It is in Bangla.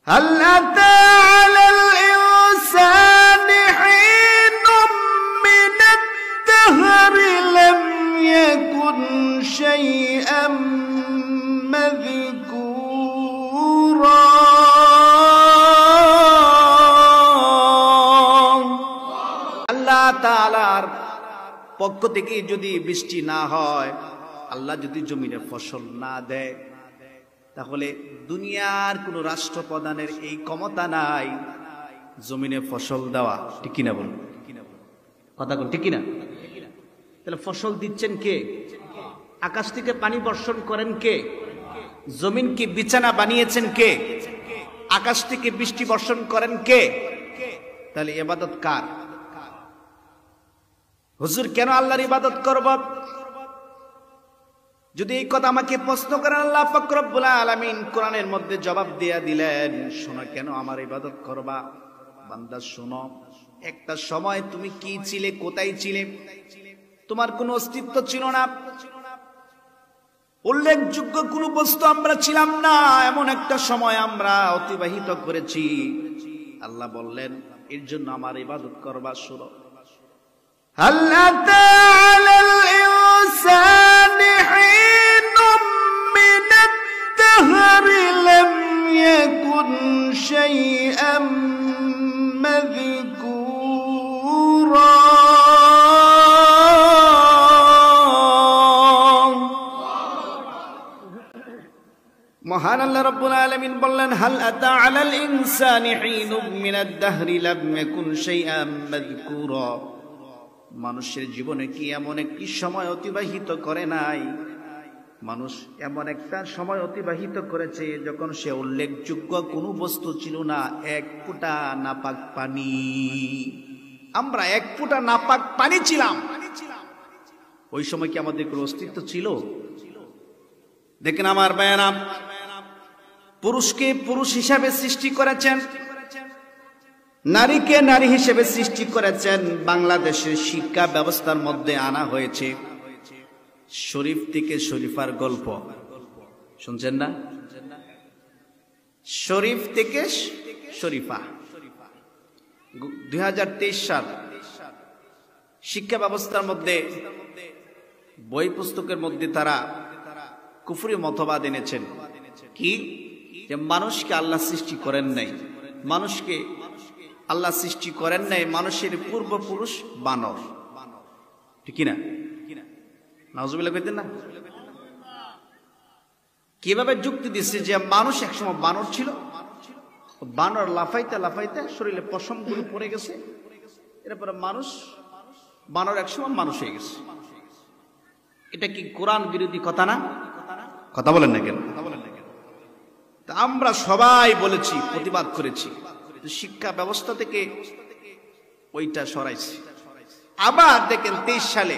হাল আতা আলাল ইনসানি হিনুম মিনাদ দাহরি লাম ইয়াকুন শাইআম মাযকুরা। আল্লাহ তাআলার পক্ষ থেকে যদি বৃষ্টি না হয়, আল্লাহ যদি জমিনে ফসল না দেয়, তাহলে দুনিয়ার কোন রাষ্ট্রপ্রধানের এই ক্ষমতা নাই জমিনে ফসল দেওয়া। ঠিক কিনা বলুন, কথা কোন ঠিক কিনা? তাহলে ফসল দিচ্ছেন কে? আকাশ থেকে পানি বর্ষণ করেন কে? জমিন কি বিছানা বানিয়েছেন কে? আকাশ থেকে বৃষ্টি বর্ষণ করেন কে? তাহলে ইবাদত কার? হুজুর কেন আল্লাহর ইবাদত করব? যদি এই কথা আমাকে প্রশ্ন করেন, আল্লাহ পাক রব্বুল আলামিন কোরআনের মধ্যে জবাব দিয়ে দিলেন, শোনো কেন আমার ইবাদত করবা? বান্দা শোনো, একটা সময় তুমি কি ছিলে, কোথায় ছিলে? তোমার কোনো অস্তিত্ব ছিল না, উল্লেখযোগ্য কোনো বস্তু আমরা ছিলাম না। এমন একটা সময় আমরা অতিবাহিত করেছি। আল্লাহ বললেন এর জন্য আমার ইবাদত করবা। শোনো, হাল আতা আলাল ইনসানি হিনুম মিনাদ দাহরি লাম ইয়াকুন শাইআম মাযকুরা। মহান আল্লাহ রাব্বুল আলামিন বললেন, হাল আতা আলাল ইনসানি হিনুম মিনাদ দাহরি লাম ইয়াকুন শাইআম মাযকুরা। মানুষের জীবনে কি এমন একটি সময় অতিবাহিত করে নাই? মানুষ এমন একটা সময় অতিবাহিত করেছে যখন সে উল্লেখযোগ্য কোনো বস্তু ছিল না, এক ফোঁটা নাপাক পানি। আমরা এক ফোঁটা নাপাক পানি ছিলাম। ওই সময় কি আমাদের কোনো অস্তিত্ব ছিল? দেখেন আমার ভাইয়েরা, পুরুষকে পুরুষ হিসাবে সৃষ্টি করেছেন, নারীকে নারী হিসেবে সৃষ্টি করেছেন। বাংলাদেশের শিক্ষা ব্যবস্থার মধ্যে আনা হয়েছে শরীফ থেকে শরীফার গল্প। শুনছেন না? শরীফ থেকে শরীফা। 2023 সাল শিক্ষা ব্যবস্থার মধ্যে বই পুস্তকের মধ্যে তারা কুফরি মতবাদ এনেছেন। কি? যে মানুষকে আল্লাহ সৃষ্টি করেন নাই, মানুষকে আল্লাহ সৃষ্টি করেন নাই, মানুষের পূর্বপুরুষ বানর। ঠিক না? নাউজুবিল্লাহ কইতেন না? কিভাবে যুক্তি দিচ্ছে যে মানুষ একসময় বানর ছিল, বানর লাফাইতে লাফাইতে শরীরে পশম গুলো পড়ে গেছে, এরপরে মানুষ বানর একসময় মানুষ হয়ে গেছে। এটা কি কোরআন বিরোধী কথা না? কথা বলেন না কেন? তা আমরা সবাই বলেছি, প্রতিবাদ করেছি, শিক্ষা ব্যবস্থা থেকে ওইটা সরাইছে। আবার দেখেন 23 সালে